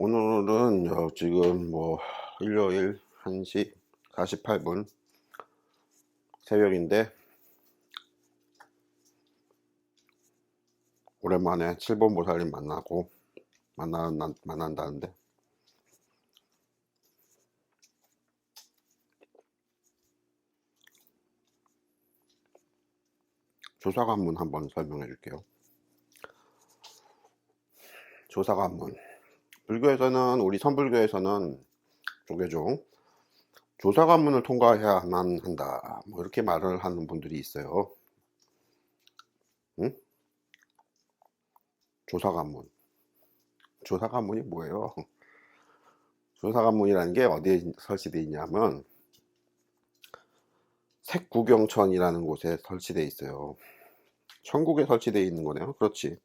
오늘은 지금 일요일 1시 48분 새벽인데 오랜만에 7번 보살님 만난다는데 조사관문 한번 설명해 줄게요. 조사관문, 불교에서는, 우리 선불교에서는 조계종 조사관문을 통과해야만 한다, 이렇게 말을 하는 분들이 있어요. 응? 조사관문이 뭐예요? 조사관문이라는 게 어디에 설치되어 있냐면 색구경천이라는 곳에 설치되어 있어요. 천국에 설치되어 있는 거네요. 그렇지.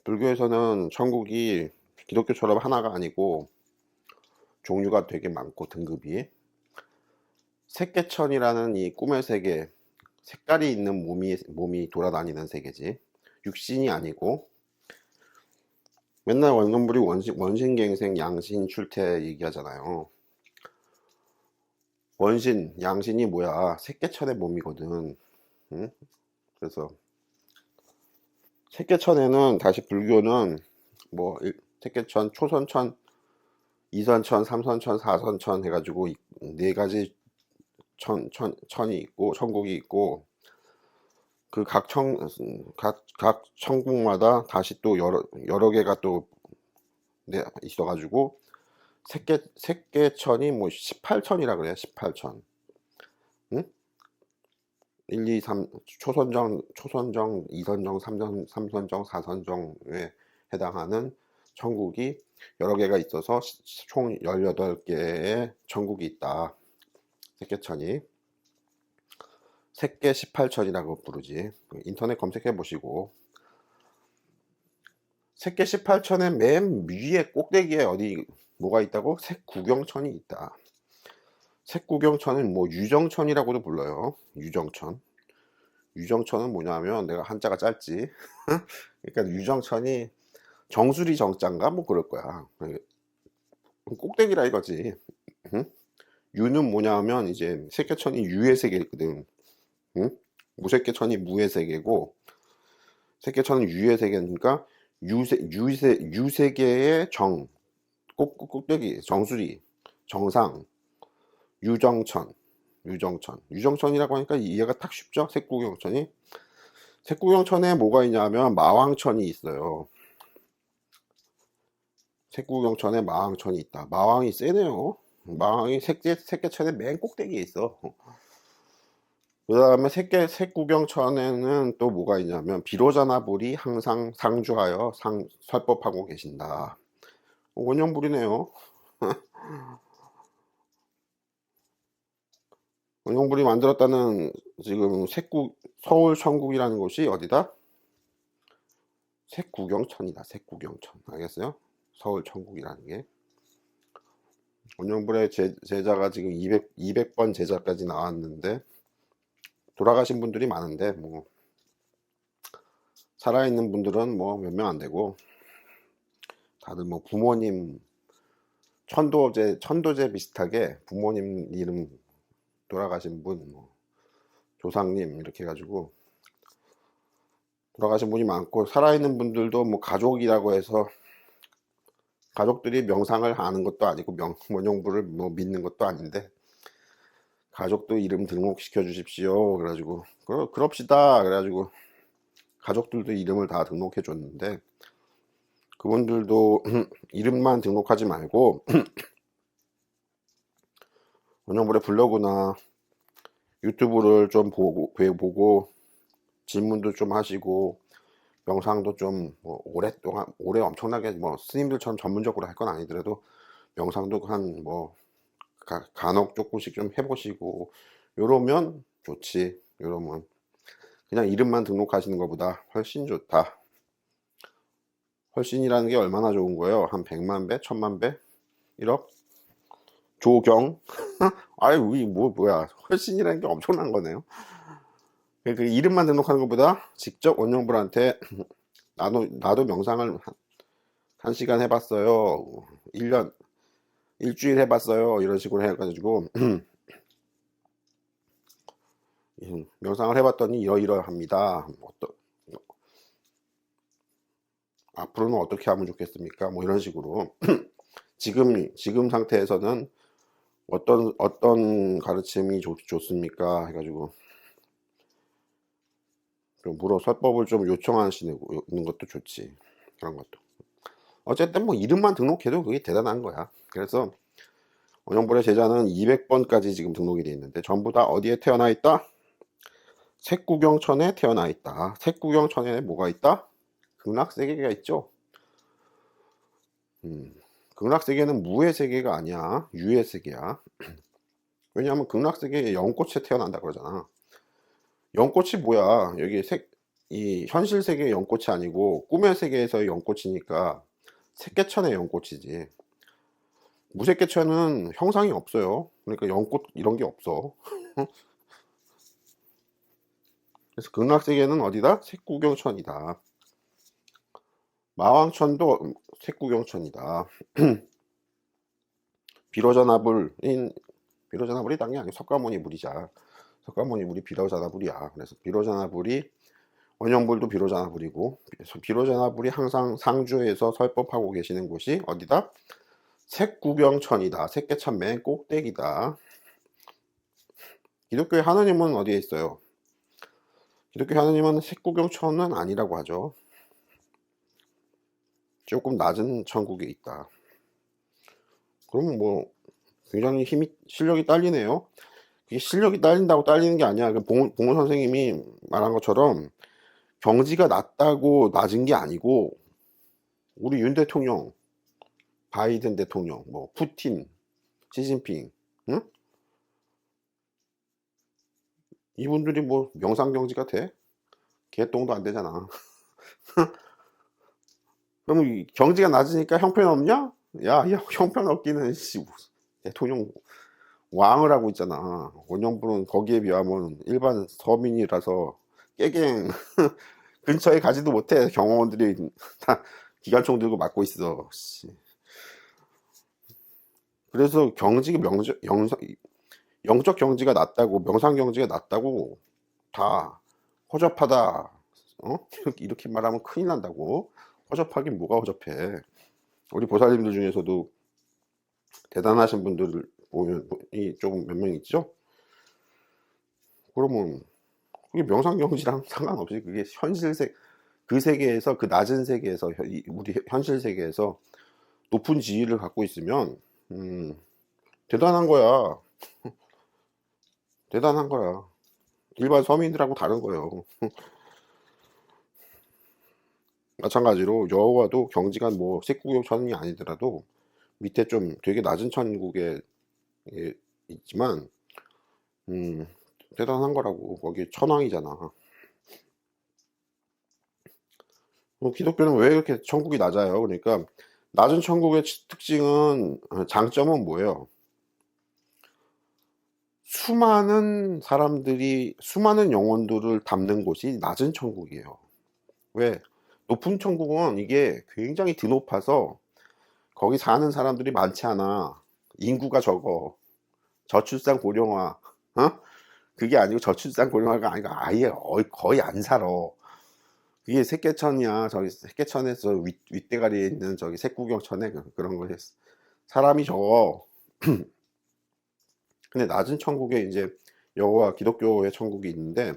불교에서는 천국이 기독교처럼 하나가 아니고 종류가 되게 많고 등급이 색계천이라는 이 꿈의 세계, 색깔이 있는 몸이 돌아다니는 세계지, 육신이 아니고. 맨날 원근불이 원신갱생 양신 출퇴 얘기하잖아요. 원신, 양신이 뭐야? 색계천의 몸이거든. 응? 그래서 색계천에는, 다시 불교는 색계천, 초선천, 이선천, 삼선천, 사선천 해가지고 네 가지 천이 있고, 천국이 있고, 그 각 천국마다 다시 또 여러 개가 또 있어가지고 색계천이 18천이라 그래요. 18천. 응? 1, 2, 3, 초선정, 2선정, 3선정, 4선정에 해당하는 천국이 여러 개가 있어서 총 18개의 천국이 있다. 색계천이. 색계 18천이라고 부르지. 인터넷 검색해 보시고. 색계 18천의 맨 위에 꼭대기에 뭐가 있다고? 색구경천이 있다. 색구경천은 유정천이라고도 불러요. 유정천은 뭐냐면, 내가 한자가 짧지. 그러니까 유정천이 정수리 정자인가 그럴 거야. 꼭대기라 이거지. 응? 유는 뭐냐면 이제 색계천이 유의 세계거든. 응? 무색계천이 무의 세계고, 색계천은 유의 세계니까 유세계의 꼭대기, 정수리, 정상, 유정천이라고 하니까 이해가 딱 쉽죠? 색구경천에 뭐가 있냐면 마왕천이 있어요. 색구경천에 마왕천이 있다. 마왕이 세네요. 마왕이 색계천의 맨 꼭대기에 있어. 그 다음에 색구경천에는 또 뭐가 있냐면 비로자나불이 항상 상주하여 설법하고 계신다. 원형불이네요. 원형불이 만들었다는, 지금 서울 천국이라는 곳이 어디다? 색구경천이다. 색구경천. 알겠어요? 서울 천국이라는 게. 원형불의 제자가 지금 200번 제자까지 나왔는데, 돌아가신 분들이 많은데, 살아있는 분들은 몇 명 안 되고, 다들 부모님, 천도제 비슷하게 부모님 이름 돌아가신 분, 조상님, 이렇게 해가지고 돌아가신 분이 많고, 살아있는 분들도 가족이라고 해서 가족들이 명상을 하는 것도 아니고 원형불을 믿는 것도 아닌데, 가족도 이름 등록시켜 주십시오 그래가지고 그럽시다 그래가지고 가족들도 이름을 다 등록해 줬는데, 그분들도 이름만 등록하지 말고 원형불의 블로그나 유튜브를 좀 보고 질문도 좀 하시고, 명상도 좀 오래 엄청나게 스님들처럼 전문적으로 할 건 아니더라도 명상도 간혹 조금씩 좀 해보시고 요러면 좋지. 요러면 그냥 이름만 등록하시는 것보다 훨씬 좋다. 훨씬이라는 게 얼마나 좋은 거예요? 한 100만 배? 1000만 배? 1억? 조경? 아이, 뭐야. 훨씬이라는 게 엄청난 거네요. 그 이름만 등록하는 것보다 직접 원영불한테 나도 명상을 1시간 해봤어요. 1년, 일주일 해봤어요. 이런 식으로 해가지고 명상을 해봤더니 이러이러합니다. 앞으로는 어떻게 하면 좋겠습니까? 뭐 이런 식으로 지금 상태에서는 어떤 가르침이 좋습니까? 해가지고 좀 설법을 좀 요청하시는 것도 좋지. 그런 것도. 어쨌든 뭐 이름만 등록해도 그게 대단한 거야. 그래서 원영불의 제자는 200번까지 지금 등록이 돼 있는데 전부 다 어디에 태어나 있다? 색구경천에 태어나 있다. 색구경천에 뭐가 있다? 극락세계가 있죠. 극락세계는 무의 세계가 아니야. 유의 세계야. 왜냐하면 극락세계에 연꽃에 태어난다 그러잖아. 연꽃이 뭐야? 여기 이 현실 세계의 연꽃이 아니고 꿈의 세계에서의 연꽃이니까 색계천의 연꽃이지. 무색계천은 형상이 없어요. 그러니까 연꽃 이런 게 없어. 그래서 극락세계는 어디다? 색구경천이다. 마왕천도 색구경천이다. 비로자나불이 땅이 아니고 석가모니 물이자. 석가모니 물이 비로자나불이야. 그래서 비로자나불이 원영불도 비로자나불이고, 비로자나불이 항상 상주에서 설법하고 계시는 곳이 어디다? 색구경천이다. 색계천 맨 꼭대기다. 기독교의 하느님은 어디에 있어요? 기독교 하느님은 색구경천은 아니라고 하죠. 조금 낮은 천국에 있다. 그러면 뭐 굉장히 실력이 딸리네요. 이게 실력이 딸린다고 딸리는 게 아니야. 봉우 선생님이 말한 것처럼 경지가 낮다고 낮은 게 아니고, 우리 윤 대통령, 바이든 대통령, 뭐 푸틴, 시진핑, 응? 이분들이 뭐 명상 경지가 돼? 개똥도 안 되잖아. 그럼 경지가 낮으니까 형편 없냐? 야, 형편 없기는 대통령 왕을 하고 있잖아. 원영불은 거기에 비하면 일반 서민이라서 깨갱 근처에 가지도 못해. 경호원들이 다 기관총 들고 막고 있어. 그래서 영적 경지가 낮다고, 명상 경지가 낮다고 다 허접하다. 이렇게 말하면 큰일 난다고. 허접하긴 뭐가 허접해. 우리 보살님들 중에서도 대단하신 분들을 보면 조금 몇 명 있죠. 그러면 그게 명상 경지랑 상관없이 그게 그 세계에서, 그 낮은 세계에서, 우리 현실 세계에서 높은 지위를 갖고 있으면 대단한 거야. 대단한 거야. 일반 서민들하고 다른 거예요. 마찬가지로 여호와도 경지가 뭐 색구경천이 아니더라도 밑에 좀 되게 낮은 천국에 있지만 대단한 거라고. 거기 천왕이잖아. 기독교는 왜 이렇게 천국이 낮아요? 그러니까 낮은 천국의 장점은 뭐예요? 수많은 영혼들을 담는 곳이 낮은 천국이에요. 왜? 높은 천국은 이게 굉장히 드높아서 거기 사는 사람들이 많지 않아. 인구가 적어. 저출산 고령화. 그게 아니고 저출산 고령화가 아니고 아예 거의 안 살아. 그게 색계천이야. 저기 색계천에서 윗대가리에 있는 저기 색구경천에 그런 거에 사람이 적어. 근데 낮은 천국에 이제 여호와 기독교의 천국이 있는데,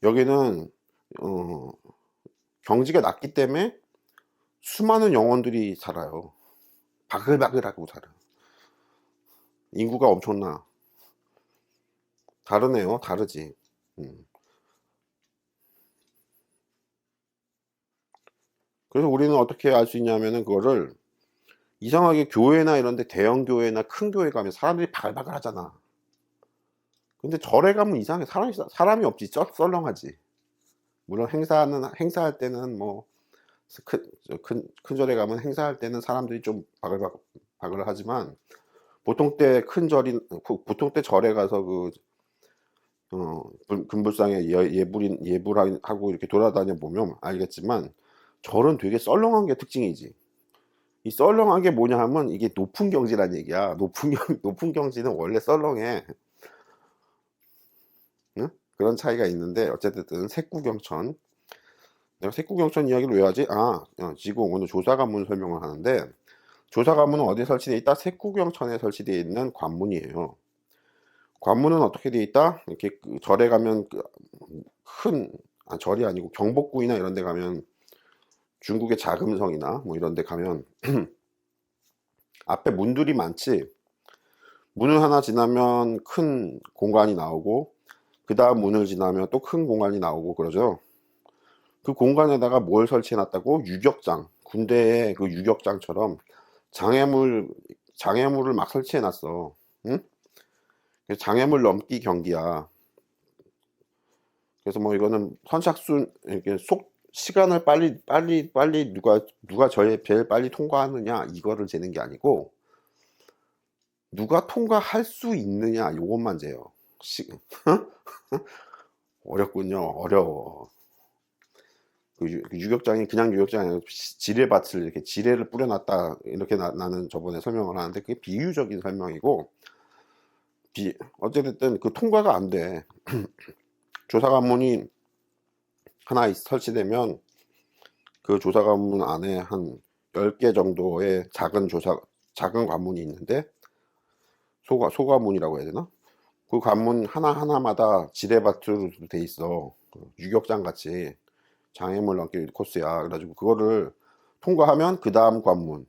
여기는 경지가 낮기 때문에 수많은 영혼들이 살아요. 바글바글하고 살아. 인구가 엄청나. 다르네요. 다르지. 그래서 우리는 어떻게 알 수 있냐면은, 그거를 이상하게 교회나 이런데, 대형 교회나 큰 교회 가면 사람들이 바글바글 하잖아. 근데 절에 가면 이상하게 사람이 없지. 썰렁하지. 물론 행사할 때는 뭐 큰 절에 가면 행사할 때는 사람들이 좀 바글바글 하지만, 보통 때 절에 가서 금불상에 예불하고 이렇게 돌아다녀 보면 알겠지만, 절은 되게 썰렁한 게 특징이지. 이 썰렁한 게 뭐냐 하면 이게 높은 경지란 얘기야. 높은 경지는 원래 썰렁해. 응? 그런 차이가 있는데 어쨌든 색구경천. 내가 색구경천 이야기를 왜 하지? 지금 오늘 조사관문 설명을 하는데 조사관문은 어디에 설치되어 있다? 색구경천에 설치되어 있는 관문이에요. 관문은 어떻게 되어 있다? 이렇게 절에 가면 절이 아니고 경복궁이나 이런 데 가면 중국의 자금성이나 뭐 이런 데 가면 앞에 문들이 많지. 문을 하나 지나면 큰 공간이 나오고 그 다음 문을 지나면 또 큰 공간이 나오고 그러죠. 그 공간에다가 뭘 설치해 놨다고? 유격장. 군대의 그 유격장처럼 장애물을 막 설치해 놨어. 응? 장애물 넘기 경기야. 그래서 뭐 이거는 선착순 이렇게 시간을 빨리 누가 제일 빨리 통과하느냐 이거를 재는 게 아니고 누가 통과할 수 있느냐 요것만 재요. 어렵군요. 어려워. 그 유격장이 그냥 유격장이 아니라 지뢰밭을 이렇게 지뢰를 뿌려놨다 이렇게 나는 저번에 설명을 하는데 그게 비유적인 설명이고 어쨌든 그 통과가 안 돼. 조사관문이 하나 설치되면 그 조사관문 안에 한 10개 정도의 작은 관문이 있는데 소관문이라고 해야 되나? 그 관문 하나하나마다 지뢰밭으로 돼 있어. 유격장 같이 장애물 넘기 코스야. 그래가지고 그거를 통과하면 그 다음 관문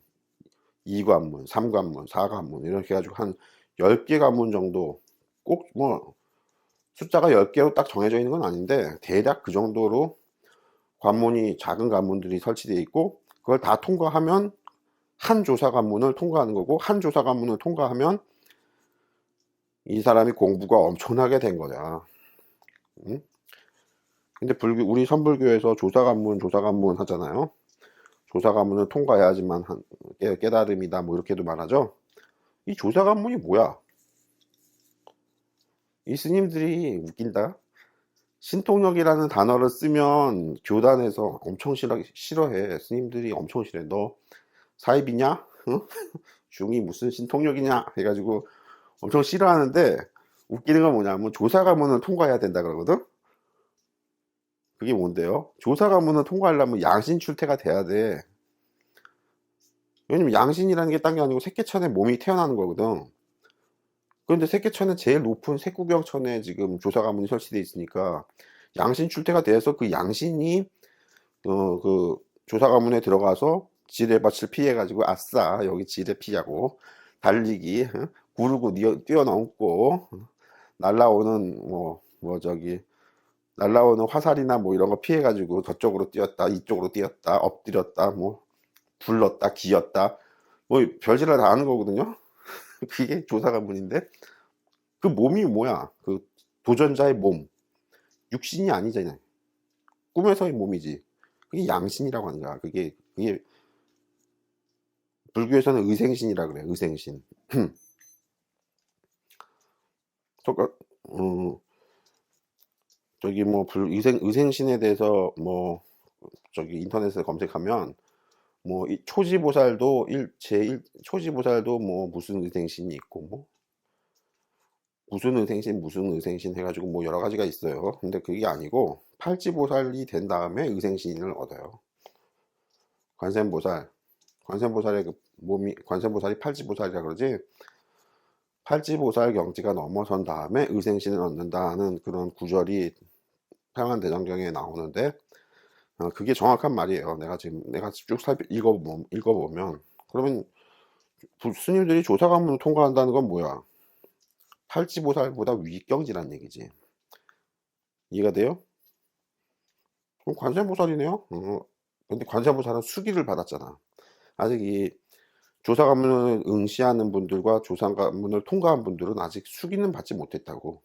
2관문 3관문 4관문 이렇게 해가지고 한 10개 관문 정도 꼭 뭐 숫자가 10개로 딱 정해져 있는 건 아닌데 대략 그 정도로 작은 관문들이 설치되어 있고 그걸 다 통과하면 한 조사 관문을 통과하는 거고 한 조사 관문을 통과하면 이 사람이 공부가 엄청나게 된 거야. 응? 근데 우리 선불교에서 조사 관문 하잖아요. 조사 관문을 통과해야지만 깨달음이다 뭐 이렇게도 말하죠. 이 조사 관문이 뭐야? 이 스님들이 웃긴다. 신통력이라는 단어를 쓰면 교단에서 엄청 싫어해. 스님들이 엄청 싫어해. 너 사입이냐? 응? 중이 무슨 신통력이냐? 해가지고 엄청 싫어하는데 웃기는 건 뭐냐면 조사 관문을 통과해야 된다 그러거든. 그게 뭔데요? 조사 관문을 통과하려면 양신 출태가 돼야 돼. 왜냐면 양신이라는 게 딴 게 아니고 새끼천에 몸이 태어나는 거거든. 그런데 새끼천은 제일 높은 색구경천에 지금 조사 관문이 설치되어 있으니까 양신 출태가 돼서 그 양신이 그 조사 관문에 들어가서 지뢰밭을 피해가지고 아싸 여기 지뢰 피자고 달리기 구르고 뛰어넘고 날라오는 날라오는 화살이나 뭐 이런 거 피해가지고 저쪽으로 뛰었다 이쪽으로 뛰었다 엎드렸다 뭐 굴렀다 기었다 뭐 별짓을 다 하는 거거든요. 그게 조사 관문인데 그 몸이 뭐야? 그 도전자의 몸 육신이 아니잖아요. 꿈에서의 몸이지. 그게 양신이라고 하는 거야. 그게 불교에서는 의생신이라 그래. 의생신. 저기 뭐 의생신에 대해서 뭐 저기 인터넷에 검색하면 뭐 이 초지보살도 초지보살도 뭐 무슨 의생신이 있고 뭐 무슨 의생신 해가지고 뭐 여러 가지가 있어요. 근데 그게 아니고 팔지보살이 된 다음에 의생신을 얻어요. 관세음보살의 그 몸이 관세음보살이 팔지보살이라 그러지. 팔지보살 경지가 넘어선 다음에 의생신을 얻는다는 그런 구절이 평안대장경에 나오는데 그게 정확한 말이에요. 내가 쭉 읽어보면 그러면 스님들이 조사관문을 통과한다는 건 뭐야? 팔지보살보다 위경지란 얘기지. 이해가 돼요? 그럼 관세음보살이네요. 근데 관세음보살은 수기를 받았잖아. 아직 이 조사관문을 응시하는 분들과 조사관문을 통과한 분들은 아직 수기는 받지 못했다고.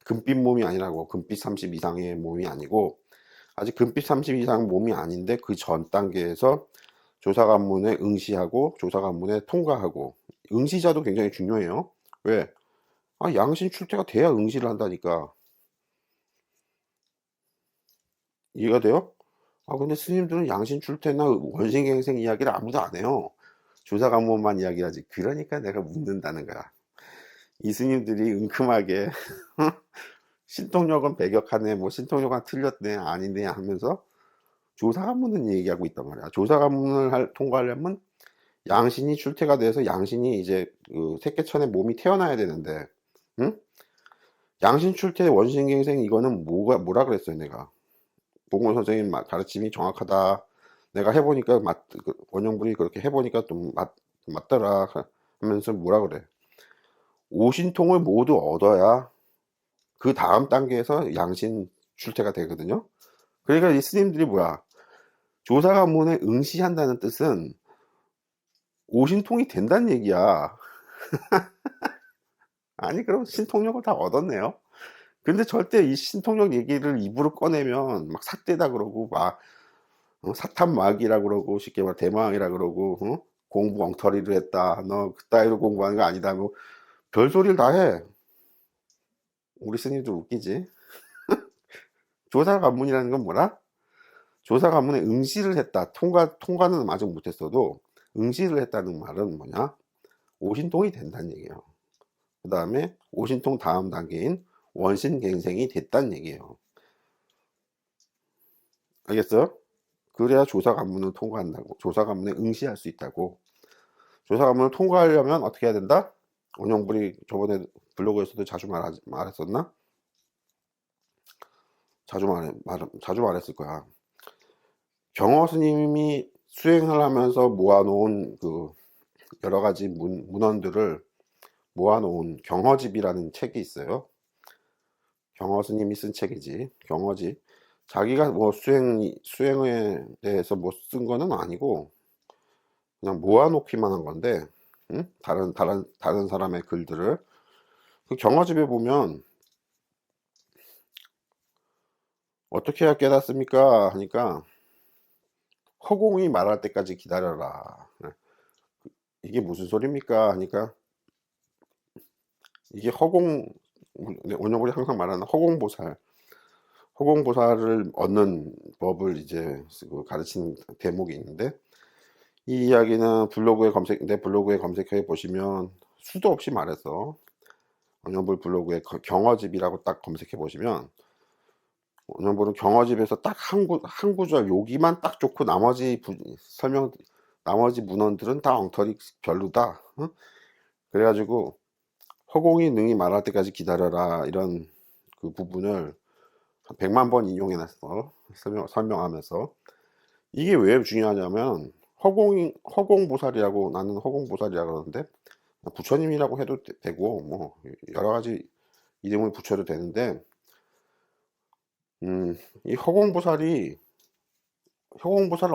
금빛 몸이 아니라고. 금빛 30 이상의 몸이 아니고 아직 금빛 30 이상 몸이 아닌데 그 전 단계에서 조사관문에 응시하고 조사관문에 통과하고 응시자도 굉장히 중요해요. 왜? 양신 출태가 돼야 응시를 한다니까. 이해가 돼요? 근데 스님들은 양신 출퇴나 원신갱생 이야기를 아무도 안 해요. 조사 관문만 이야기하지. 그러니까 내가 묻는다는 거야. 이 스님들이 은큼하게 신통력은 배격하네, 뭐 신통력은 틀렸네, 아니네 하면서 조사 관문은 얘기하고 있단 말이야. 조사 관문을 통과하려면 양신이 출퇴가 돼서 양신이 이제 그 새끼천에 몸이 태어나야 되는데, 응? 양신 출퇴 원신갱생 이거는 뭐라 그랬어요, 내가. 봉원 선생님 가르침이 정확하다. 내가 해보니까 원영분이 그렇게 해보니까 좀 맞더라 하면서 뭐라 그래. 오신통을 모두 얻어야 그 다음 단계에서 양신 출퇴가 되거든요. 그러니까 이 스님들이 뭐야, 조사 관문에 응시한다는 뜻은 오신통이 된다는 얘기야. 아니 그럼 신통력을 다 얻었네요. 근데 절대 이 신통력 얘기를 입으로 꺼내면 막 삿대다 그러고 막 사탐막이라 그러고 쉽게 말 대망이라 그러고 공부 엉터리를 했다, 너 그따위로 공부하는 거 아니다, 뭐 별소리를 다 해. 우리 스님도 웃기지. 조사 관문이라는 건 뭐라? 조사 관문에 응시를 했다. 통과는 아직 못했어도 응시를 했다는 말은 뭐냐? 오신통이 된다는 얘기예요. 그 다음에 오신통 다음 단계인 원신갱생이 됐다는 얘기예요. 알겠어요? 그래야 조사 관문을 통과한다고. 조사 관문에 응시할 수 있다고. 조사 관문을 통과하려면 어떻게 해야 된다? 원영불이 저번에 블로그에서도 자주 말했었나? 자주 말했을 거야. 경허 스님이 수행을 하면서 모아놓은 그 여러 가지 문헌들을 모아놓은 경허집이라는 책이 있어요. 경허 스님이 쓴 책이지. 경허집. 자기가 뭐 수행에 대해서 뭐 쓴 거는 아니고 그냥 모아놓기만 한 건데, 응? 다른 사람의 글들을 그 경허집에 보면 어떻게 해야 깨닫습니까? 하니까 허공이 말할 때까지 기다려라. 이게 무슨 소리입니까? 하니까 이게 원영불이 항상 말하는 허공보살을 얻는 법을 이제 가르치는 대목이 있는데, 이 이야기는 내 블로그에 검색해 보시면 수도 없이 말해서 원영불 블로그에 경허집이라고 딱 검색해 보시면 원영불은 경허집에서 딱 한 구절 여기만 딱 좋고 나머지 문헌들은 다 엉터리 별로다. 응? 그래가지고 허공이 능히 말할 때까지 기다려라 이런 그 부분을 한 100만 번 인용해놨어. 설명하면서. 이게 왜 중요하냐면 허공보살이라고, 나는 허공보살이라고 그러는데 부처님이라고 해도 되고 뭐 여러 가지 이름을 붙여도 되는데, 이 허공보살을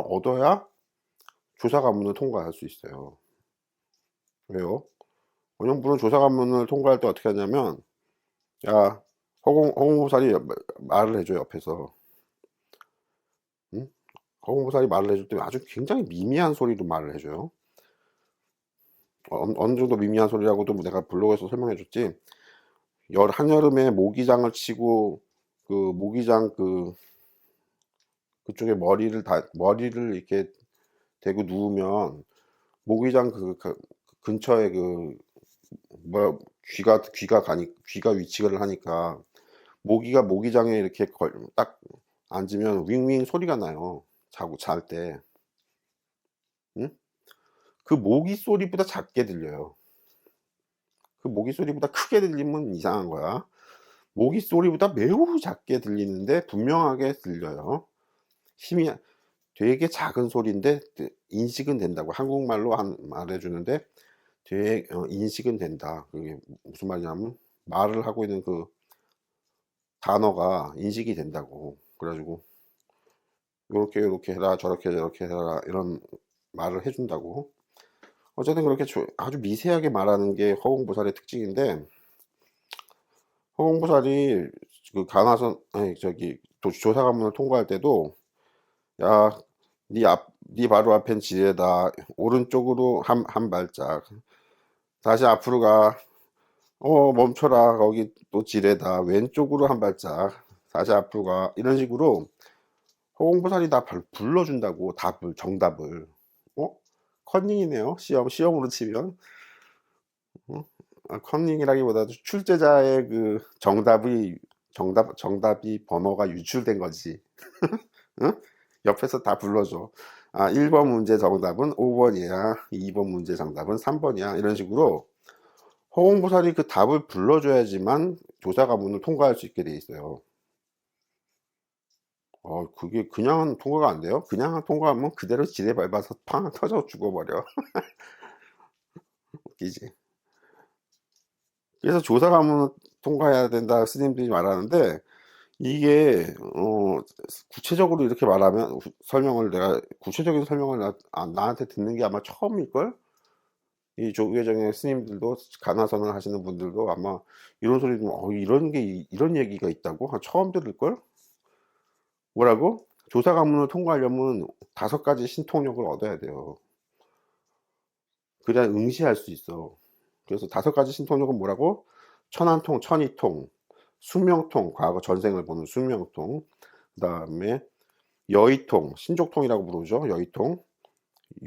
얻어야 조사 관문을 통과할 수 있어요. 왜요? 원영불은 조사 관문을 통과할 때 어떻게 하냐면, 야, 허공보살이 말을 해줘, 옆에서. 응? 허공보살이 말을 해줄 때 아주 굉장히 미미한 소리로 말을 해줘요. 어느 정도 미미한 소리라고도 내가 블로그에서 설명해줬지. 한여름에 모기장을 치고 그 모기장 그쪽에 머리를 이렇게 대고 누우면 모기장 근처에 귀가 위치를 하니까 모기가 모기장에 이렇게 딱 앉으면 윙윙 소리가 나요. 잘 때. 응? 그 모기 소리보다 작게 들려요. 그 모기 소리보다 크게 들리면 이상한 거야. 모기 소리보다 매우 작게 들리는데 분명하게 들려요. 힘이 되게 작은 소리인데 인식은 된다고. 한국말로 말해주는데 되게 인식은 된다. 그게 무슨 말이냐면 말을 하고 있는 그 단어가 인식이 된다고. 그래가지고 요렇게 해라, 저렇게 해라, 이런 말을 해준다고. 어쨌든 그렇게 아주 미세하게 말하는 게 허공보살의 특징인데, 허공보살이 그 조사 관문을 통과할 때도, 야, 네 바로 앞엔 지뢰다. 오른쪽으로 한 발짝. 다시 앞으로 가. 멈춰라. 거기 또 지뢰다. 왼쪽으로 한 발짝. 다시 앞으로 가. 이런 식으로 허공보살이 다 불러준다고 답을, 정답을. 어? 컨닝이네요. 시험으로 치면. 어? 컨닝이라기보다도 출제자의 그 정답이 번호가 유출된 거지. 응? 옆에서 다 불러줘. 1번 문제 정답은 5번이야. 2번 문제 정답은 3번이야. 이런 식으로 허공보살이 그 답을 불러줘야지만 조사 과문을 통과할 수 있게 돼 있어요. 그게 그냥 통과가 안 돼요? 그냥 통과하면 그대로 지뢰 밟아서 팡 터져 죽어버려. 웃기지. 그래서 조사 과문을 통과해야 된다 스님들이 말하는데, 이게 구체적으로 이렇게 말하면, 내가 구체적인 설명을 나한테 듣는 게 아마 처음일걸? 이 조계종의 스님들도, 간화선을 하시는 분들도 아마 이런 소리 좀, 이런 얘기가 있다고 처음 들을걸? 뭐라고? 조사 과문을 통과하려면 5가지 신통력을 얻어야 돼요. 그래야 응시할 수 있어. 그래서 5가지 신통력은 뭐라고? 천한통, 천이통, 숙명통, 과거 전생을 보는 숙명통, 그 다음에 여의통, 신족통이라고 부르죠. 여의통.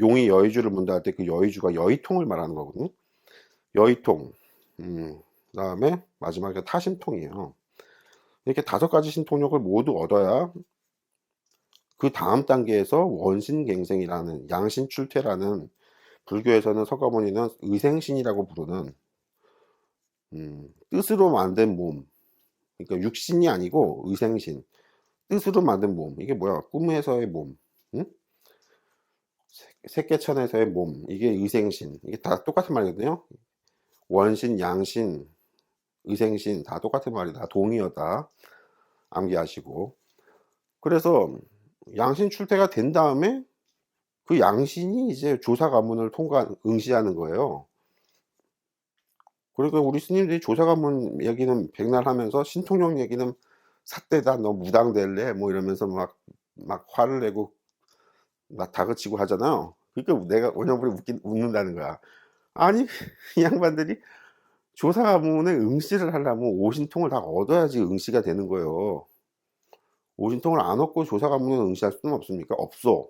용이 여의주를 문다 할 때 그 여의주가 여의통을 말하는 거거든요. 여의통. 그 다음에 마지막에 타심통이에요. 이렇게 5가지 신통력을 모두 얻어야 그 다음 단계에서 원신갱생이라는, 양신출퇴라는, 불교에서는 석가모니는 의생신이라고 부르는 뜻으로 만든 몸, 그러니까 육신이 아니고 의생신, 뜻으로 만든 몸. 이게 뭐야? 꿈에서의 몸, 응? 새끼천에서의 몸, 이게 의생신. 이게 다 똑같은 말이거든요. 원신, 양신, 의생신 다 똑같은 말이다. 동의어다. 암기하시고. 그래서 양신 출퇴가 된 다음에 그 양신이 이제 조사 과문을 응시하는 거예요. 그러니까 우리 스님들이 조사 과문 얘기는 백날 하면서 신통력 얘기는 삿대다, 너 무당될래? 뭐 이러면서 막 화를 내고 막 다그치고 하잖아요. 그러니까 내가 원영불이 웃는다는 거야. 아니, 이 양반들이 조사 과문에 응시를 하려면 오신통을 다 얻어야지 응시가 되는 거예요. 오신통을 안 얻고 조사 과문에 응시할 수는 없습니까? 없어.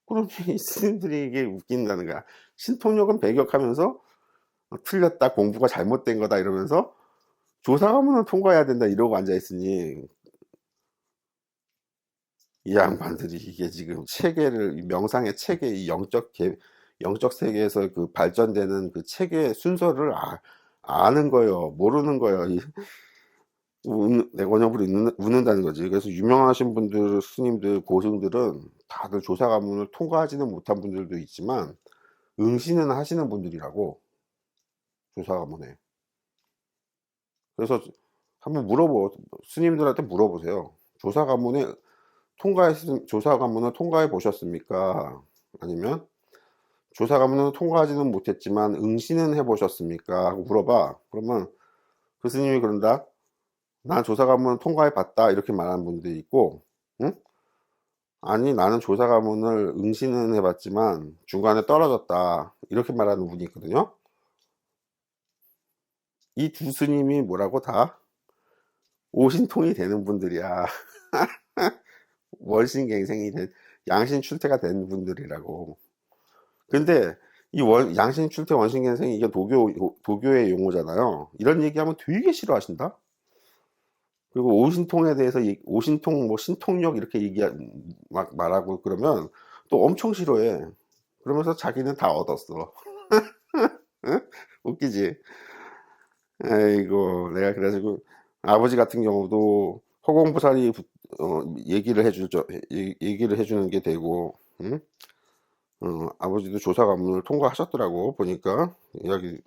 그러니 이 스님들이 이게 웃긴다는 거야. 신통력은 배격하면서 틀렸다, 공부가 잘못된 거다 이러면서 조사 과문을 통과해야 된다 이러고 앉아있으니, 이 양반들이 이게 지금 명상의 체계, 이 영적 세계에서 그 발전되는 그 체계 순서를 아는 거예요. 모르는 거예요. 내 원형으로 웃는다는 거지. 그래서 유명하신 분들, 스님들, 고승들은 다들 조사 과문을 통과하지는 못한 분들도 있지만 응시는 하시는 분들이라고, 조사 과문에. 그래서 한번 스님들한테 물어보세요. 조사 과문을 통과해 보셨습니까? 아니면 조사 과문은 통과하지는 못했지만 응시는 해보셨습니까? 하고 물어봐. 그러면 그 스님이 그런다. 난 조사 과문을 통과해 봤다. 이렇게 말하는 분들이 있고, 응? 아니, 나는 조사 과문을 응시는 해봤지만 중간에 떨어졌다. 이렇게 말하는 분이 있거든요. 이 두 스님이 뭐라고? 다 오신통이 되는 분들이야. 원신갱생이 양신 출퇴가 된 분들이라고. 근데 이 양신 출퇴 원신갱생이 이게 도교의 용어잖아요. 이런 얘기하면 되게 싫어하신다. 그리고 오신통에 대해서 오신통 뭐 신통력 이렇게 막 말하고 그러면 또 엄청 싫어해. 그러면서 자기는 다 얻었어. 응? 웃기지? 아이고, 내가 그래가지고 아버지 같은 경우도 허공보살이 얘기를 해주는 게 되고, 응? 아버지도 조사 과문을 통과하셨더라고 보니까 이야기.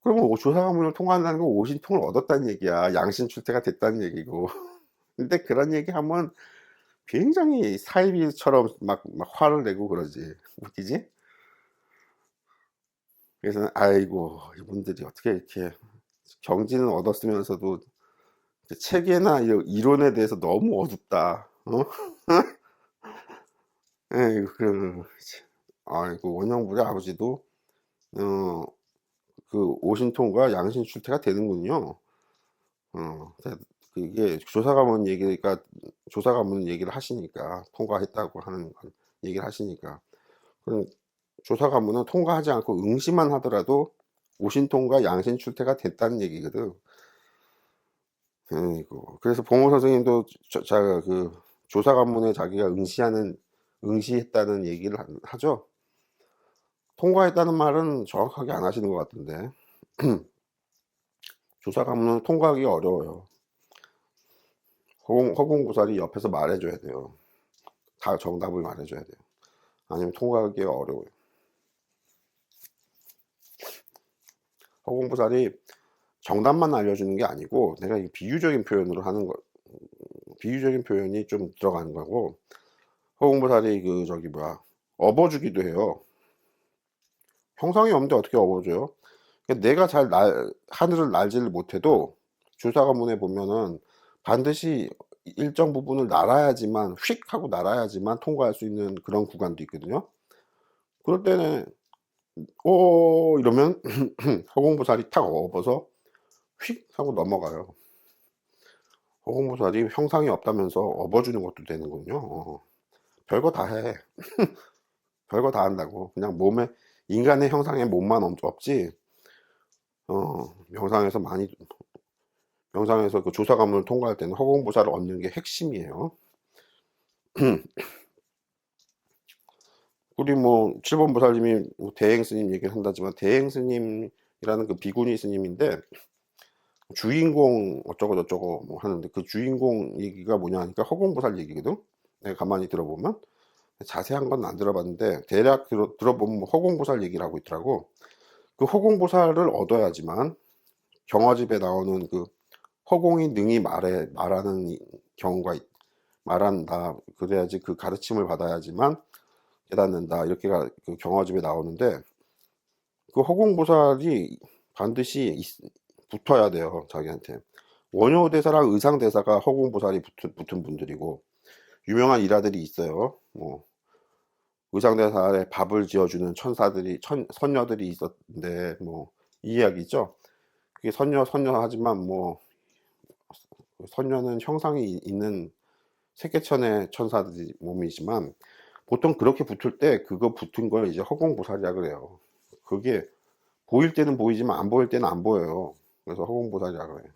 그러면 조사 과문을 통과한다는 건 오신통을 얻었다는 얘기야. 양신 출퇴가 됐다는 얘기고. 근데 그런 얘기 하면 굉장히 사이비처럼 막 화를 내고 그러지. 웃기지? 그래서 아이고, 이분들이 어떻게 이렇게 경지는 얻었으면서도 체계나 이론에 대해서 너무 어둡다. 에이, 아이고, 원영불의 아버지도 어, 그 오신통과 양신출퇴가 되는군요. 그게 조사 가문 얘기를 하시니까 통과했다고 하는 건 얘기를 하시니까 그럼 조사 가문은 통과하지 않고 응시만 하더라도 오신 통과 양신 출퇴가 됐다는 얘기거든. 그래서 봉호 선생님도 그 조사 가문에 자기가 응시했다는 얘기를 하죠. 통과했다는 말은 정확하게 안 하시는 것 같은데 조사 가문은 통과하기 어려워요. 허공고사리 옆에서 말해줘야 돼요. 다 정답을 말해줘야 돼요. 아니면 통과하기 어려워요. 허공고사리 정답만 알려주는 게 아니고 내가 비유적인 표현으로 하는 거, 비유적인 표현이 좀 들어가는 거고, 허공보살이 업어주기도 해요. 형상이 없는데 어떻게 업어줘요? 그러니까 내가 잘 하늘을 날지를 못해도 조사 가문에 보면은 반드시 일정 부분을 날아야지만, 휙 하고 날아야지만 통과할 수 있는 그런 구간도 있거든요. 그럴 때는 이러면 허공보살이 탁 업어서 휙 하고 넘어가요. 허공보살이 형상이 없다면서 업어주는 것도 되는군요. 별거 다 해. 별거 다 한다고. 그냥 인간의 형상에 몸만 없지. 명상에서 그 조사 가문을 통과할 때는 허공보살을 얻는 게 핵심이에요. 우리 7번 보살님이 대행 스님 얘기를 한다지만, 대행 스님이라는 그 비구니 스님인데, 주인공 어쩌고 저쩌고 하는데, 그 주인공 얘기가 뭐냐 하니까 허공보살 얘기거든. 내가 가만히 들어보면 자세한 건 안 들어봤는데 대략 들어보면 허공보살 얘기를 하고 있더라고. 그 허공보살을 얻어야지만 경화집에 나오는 그 허공이 능히 말하는 경우가 말한다. 그래야지 그 가르침을 받아야지만 깨닫는다. 이렇게가 그 경화집에 나오는데 그 허공보살이 반드시 붙어야 돼요. 자기한테. 원효대사랑 의상대사가 허공보살이 붙은 분들이고 유명한 일화들이 있어요. 의상대사에 밥을 지어주는 선녀들이 있었는데 이 이야기죠. 그게 선녀 하지만 선녀는 형상이 있는 세계천의 천사들이 몸이지만 보통 그렇게 붙을 때 그거 붙은 걸 이제 허공보살이라 그래요. 그게 보일 때는 보이지만 안 보일 때는 안 보여요. 그래서 허공보살이라 그래요.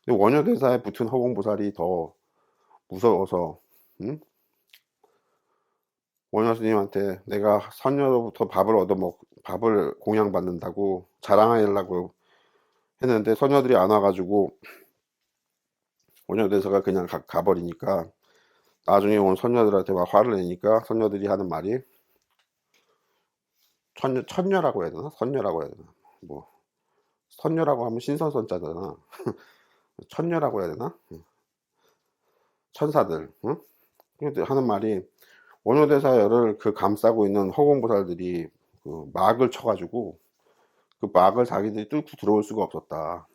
근데 원효대사에 붙은 허공보살이 더 무서워서 원효스님한테 내가 선녀로부터 밥을 공양받는다고 자랑하려고 했는데 선녀들이 안 와가지고 원효대사가 그냥 가버리니까 나중에 온 선녀들한테 막 화를 내니까 선녀들이 하는 말이 천녀라고 해야 되나? 선녀라고 해야 되나? 선녀라고 하면 신선선자잖아. 천녀라고 해야 되나? 천사들, 응? 하는 말이 원효대사를 감싸고 있는 허공보살들이 그 막을 쳐가지고 그 막을 자기들이 뚫고 들어올 수가 없었다.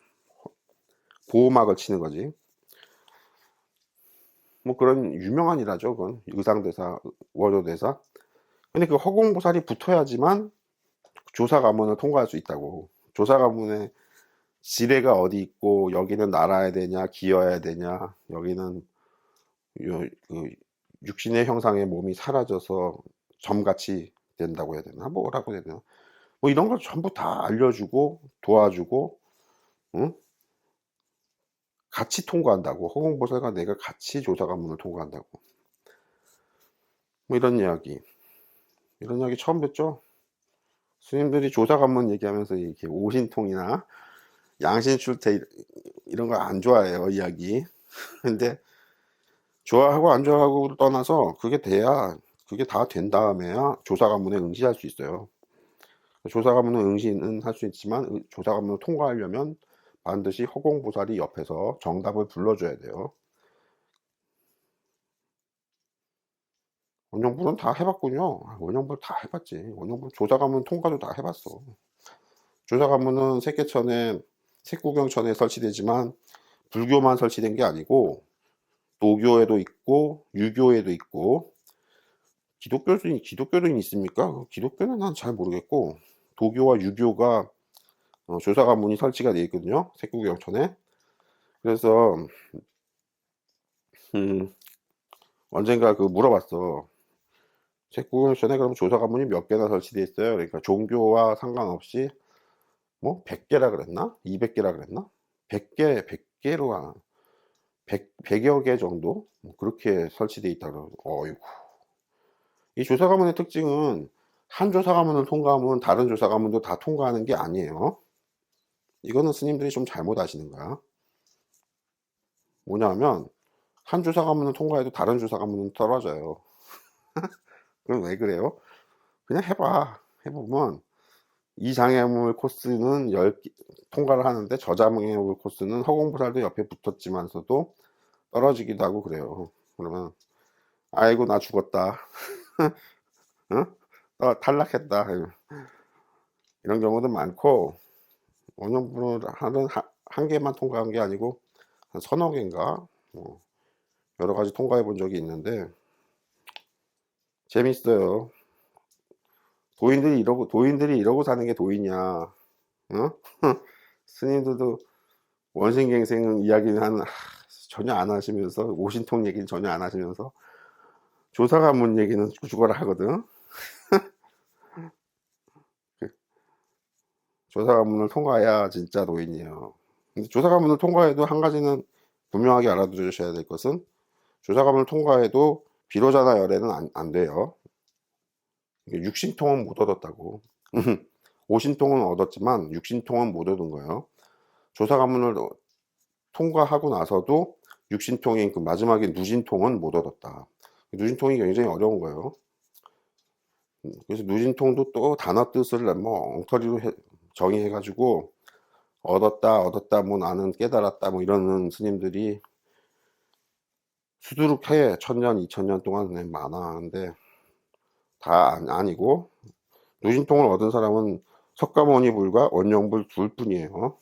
보호막을 치는 거지. 그런 유명한 일화죠. 그건 의상대사, 원효대사. 근데 그 허공보살이 붙어야지만 조사 가문을 통과할 수 있다고. 조사 가문에 지뢰가 어디 있고 여기는 날아야 되냐 기어야 되냐 여기는 그 육신의 형상의 몸이 사라져서 점같이 된다고 해야 되나 뭐라고 해야 되나 이런 걸 전부 다 알려주고 도와주고 응? 같이 통과한다고. 허공보살과 내가 같이 조사 가문을 통과한다고. 이런 이야기 처음 뵙죠. 스님들이 조사 가문 얘기하면서 이렇게 오신통이나 양신출퇴 이런 거 안 좋아해요 이야기. 근데 좋아하고 안 좋아하고 떠나서 그게 다 된 다음에야 조사 가문에 응시할 수 있어요. 조사 가문은 응시는 할 수 있지만 조사 가문을 통과하려면 반드시 허공보살이 옆에서 정답을 불러줘야 돼요. 원영불은 다 해봤군요. 원영불 다 해봤지. 원영불 조사 가문 통과도 다 해봤어. 조사 가문은 세계천에 색구경천에 설치되지만 불교만 설치된 게 아니고 도교에도 있고 유교에도 있고 기독교는 있습니까? 기독교는 난 잘 모르겠고 도교와 유교가 조사 가문이 설치가 되어 있거든요. 색구경천에. 그래서 언젠가 물어봤어. 책구경전에 그럼 조사 가문이 몇 개나 설치돼 있어요? 그러니까 종교와 상관없이 뭐 100개라 그랬나? 200개라 그랬나? 100개로 한 100여 개 정도 그렇게 설치돼 있다고. 어이구. 이 조사 가문의 특징은 한 조사 가문을 통과하면 다른 조사 가문도 다 통과하는 게 아니에요. 이거는 스님들이 좀 잘못 아시는 거야. 뭐냐면 한 조사 가문을 통과해도 다른 조사 가문은 떨어져요. 그럼 왜 그래요? 그냥 해봐. 해보면 이 장애물 코스는 10개 통과를 하는데 저 장애물 코스는 허공보살도 옆에 붙었지만서도 떨어지기도 하고 그래요. 그러면 아이고 나 죽었다. 응? 탈락했다. 이런 경우도 많고 원형분을 하는 한 개만 통과한 게 아니고 한 서너 개인가 뭐 여러 가지 통과해 본 적이 있는데 재밌어요. 도인들이 이러고 사는 게 도인이야. 어? 스님들도 원생갱생 이야기는 전혀 안 하시면서 오신통 얘기는 전혀 안 하시면서 조사 가문 얘기는 죽어라 하거든. 조사 가문을 통과해야 진짜 도인이에요. 근데 조사 가문을 통과해도 한 가지는 분명하게 알아두셔야 될 것은 조사 가문을 통과해도 비로자나 열애는 안 돼요. 육신통은 못 얻었다고. 오신통은 얻었지만 육신통은 못 얻은 거예요. 조사 가문을 통과하고 나서도 육신통인 그 마지막에 누진통은 못 얻었다. 누진통이 굉장히 어려운 거예요. 그래서 누진통도 또 단어 뜻을 뭐 엉터리로 정의해가지고 얻었다 뭐 나는 깨달았다 뭐 이러는 스님들이 수두룩해. 1000년 2000년 동안 많아. 근데 다 아니고 누진통을 얻은 사람은 석가모니불과 원영불 둘 뿐이에요.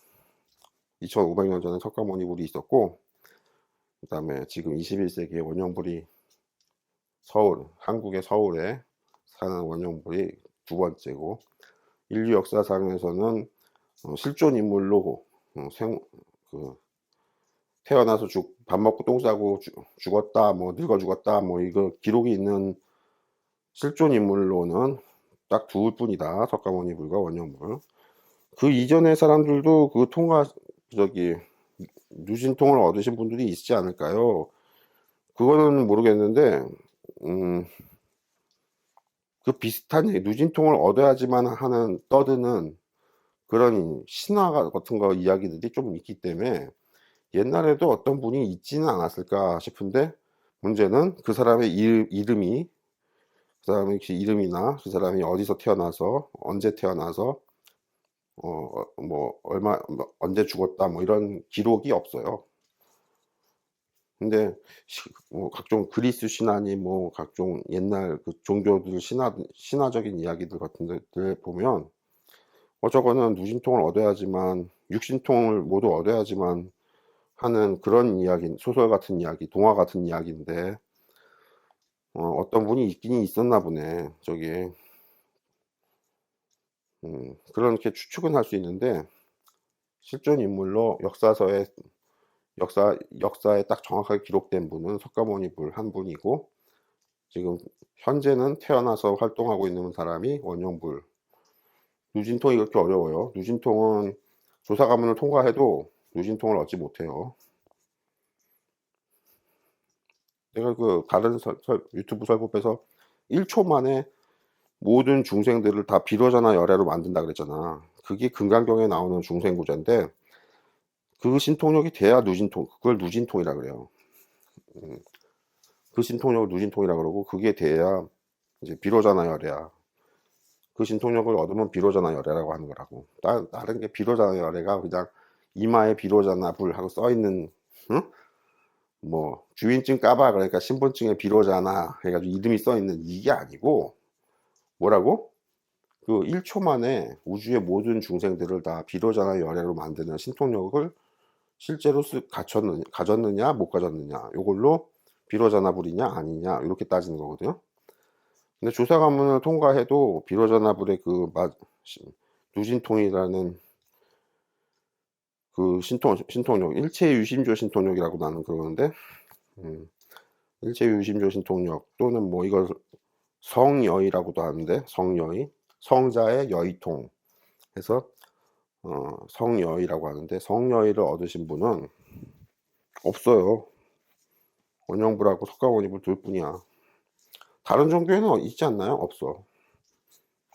2500년 전에 석가모니불이 있었고 그 다음에 지금 21세기에 원영불이 한국의 서울에 사는 원영불이 두 번째고 인류 역사상에서는 실존 인물로 태어나서 밥 먹고 똥 싸고 죽었다 뭐 늙어 죽었다 뭐 이거 기록이 있는 실존 인물로는 딱 둘 뿐이다. 석가모니불과 원영불. 그 이전의 사람들도 누진통을 얻으신 분들이 있지 않을까요? 그거는 모르겠는데 그 비슷한 누진통을 얻어야지만 하는 떠드는 그런 신화 같은 거 이야기들이 좀 있기 때문에 옛날에도 어떤 분이 있지는 않았을까 싶은데 문제는 그 사람의 이름이 그 사람의 이름이나 그 사람이 어디서 태어나서 언제 태어나서 언제 죽었다 뭐 이런 기록이 없어요. 근데 각종 그리스 신화니 뭐 각종 옛날 그 종교들 신화적인 이야기들 같은 데들 보면 저거는 누진통을 얻어야지만 육신통을 모두 얻어야지만 하는 그런 이야기, 소설 같은 이야기, 동화 같은 이야기인데 어떤 분이 있긴 있었나 보네. 그렇게 추측은 할 수 있는데 실존 인물로 역사에 딱 정확하게 기록된 분은 석가모니불 한 분이고 지금 현재는 태어나서 활동하고 있는 사람이 원영불. 누진통이 그렇게 어려워요. 누진통은 조사 가문을 통과해도 누진통을 얻지 못해요. 내가 다른 유튜브 설법에서 1초 만에 모든 중생들을 다 비로자나 열애로 만든다 그랬잖아. 그게 금강경에 나오는 중생구조인데 그 신통력이 돼야 그걸 누진통이라 그래요. 그 신통력을 누진통이라 그러고 그게 돼야 이제 비로자나 열애야. 그 신통력을 얻으면 비로자나 열애라고 하는 거라고. 다른 게 비로자나 열애가 그냥 이마에 비로자나 불 하고 써 있는 뭐 주민증 까봐 그러니까 신분증에 비로자나 해가지고 이름이 써 있는 이게 아니고 뭐라고? 그 1초 만에 우주의 모든 중생들을 다 비로자나 열애로 만드는 신통력을 실제로 가졌느냐 못 가졌느냐 요걸로 비로자나불이냐 아니냐 이렇게 따지는 거거든요. 근데 조사 가문을 통과해도 비로자나불의 누진통이라는 그 신통력, 일체 유심조 신통력이라고 나는 그러는데, 일체 유심조 신통력 또는 뭐 이걸 성여의라고도 하는데, 성여의, 성자의 여의통 해서 성여의라고 하는데, 성여의를 얻으신 분은 없어요. 원영불하고 석가모니불 둘 뿐이야. 다른 종교에는 있지 않나요? 없어.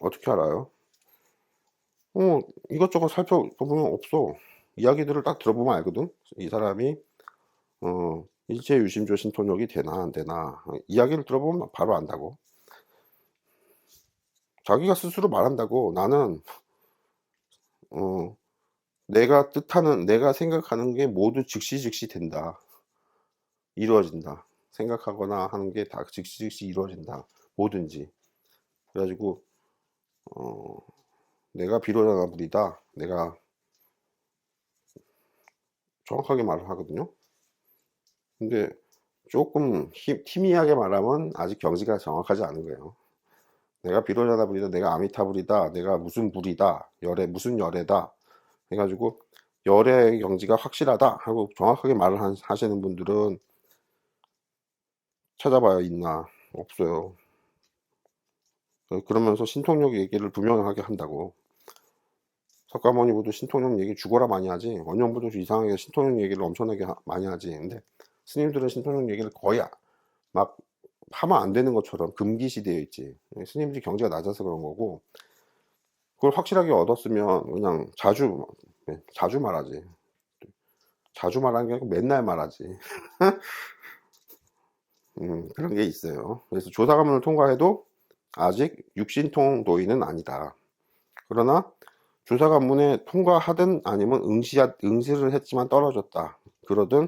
어떻게 알아요? 이것저것 살펴보면 없어. 이야기들을 딱 들어보면 알거든. 이 사람이 일체 유심조 신통력이 되나 안 되나 이야기를 들어보면 바로 안다고. 자기가 스스로 말한다고. 나는 내가 뜻하는, 내가 생각하는 게 모두 즉시 된다. 이루어진다. 생각하거나 하는 게 다 즉시 이루어진다. 뭐든지. 그래가지고 내가 비로자나불이다. 내가 정확하게 말을 하거든요. 근데 조금 희미하게 말하면 아직 경지가 정확하지 않은 거예요. 내가 비로자나불이다. 내가 아미타불이다. 내가 무슨 불이다. 열애 무슨 열애다. 해가지고 열의 경지가 확실하다 하고 정확하게 말을 하시는 분들은 찾아봐야 있나? 없어요. 그러면서 신통력 얘기를 분명하게 한다고. 석가모니부도 신통력 얘기 죽어라 많이 하지. 원영부도 이상하게 신통력 얘기를 엄청나게 많이 하지. 근데 스님들은 신통력 얘기를 거의 막 하면 안 되는 것처럼 금기시되어 있지. 스님들이 경지가 낮아서 그런 거고, 그걸 확실하게 얻었으면 그냥 자주 말하지. 자주 말하는 게 아니고 맨날 말하지. 그런 게 있어요. 그래서 조사관문을 통과해도 아직 육신통 도인은 아니다. 그러나 조사관문에 통과하든 아니면 응시를 했지만 떨어졌다. 그러든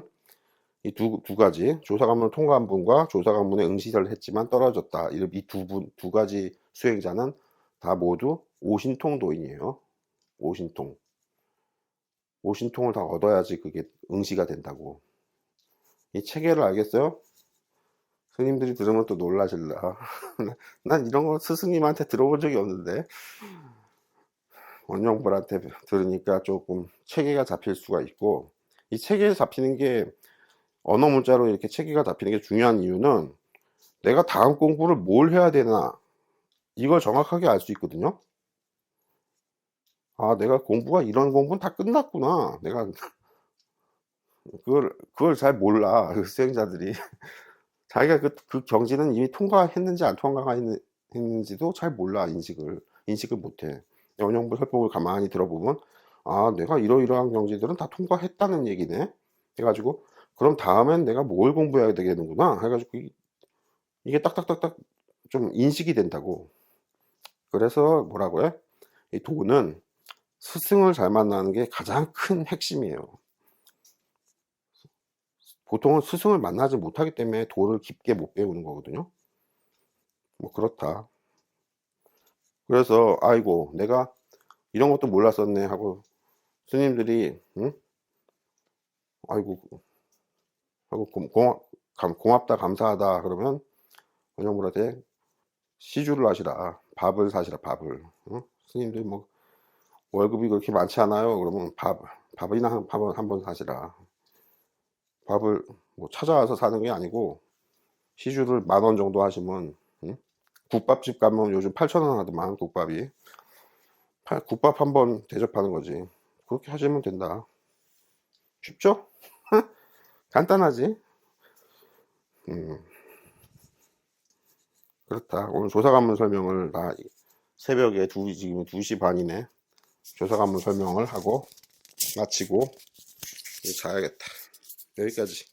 이 두 가지, 조사관문을 통과한 분과 조사관문에 응시를 했지만 떨어졌다. 이 두 가지 수행자는 다 모두 오신통 도인이에요. 오신통. 오신통을 다 얻어야지 그게 응시가 된다고. 이 체계를 알겠어요? 스님들이 들으면 또 놀라실라. 난 이런 거 스승님한테 들어본 적이 없는데 원영불한테 들으니까 조금 체계가 잡힐 수가 있고, 이 체계가 잡히는 게 언어 문자로 이렇게 체계가 잡히는 게 중요한 이유는 내가 다음 공부를 뭘 해야 되나 이걸 정확하게 알 수 있거든요. 아, 내가 공부가 이런 공부는 다 끝났구나. 내가 그걸 잘 몰라. 그 수행자들이 자기가 그 경지는 이미 통과했는지 안 통과했는지도 잘 몰라. 인식을 못해. 원영불 설법을 가만히 들어보면 아, 내가 이러이러한 경지들은 다 통과했다는 얘기네. 해가지고 그럼 다음엔 내가 뭘 공부해야 되겠는구나 해가지고 이게 딱딱딱딱 좀 인식이 된다고. 그래서 뭐라고요? 이 도는 스승을 잘 만나는 게 가장 큰 핵심이에요. 보통은 스승을 만나지 못하기 때문에 도를 깊게 못 배우는 거거든요. 뭐 그렇다. 그래서 아이고 내가 이런 것도 몰랐었네 하고 스님들이 아이고 하고 고맙다 감사하다 그러면 원영불한테 시주를 하시라. 밥을 사시라. 밥을. 스님들 뭐 월급이 그렇게 많지 않아요. 그러면 밥이나 한 번 사시라. 밥을 뭐 찾아와서 사는 게 아니고 시주를 10,000원 정도 하시면 국밥집 가면 요즘 8,000원 하더만 국밥이. 국밥 한 번 대접하는 거지. 그렇게 하시면 된다. 쉽죠? 간단하지? 그렇다. 오늘 조사관문 설명을 다 새벽에 지금 2시 반이네. 조사관문 설명을 하고 마치고 이제 자야겠다. 여기까지.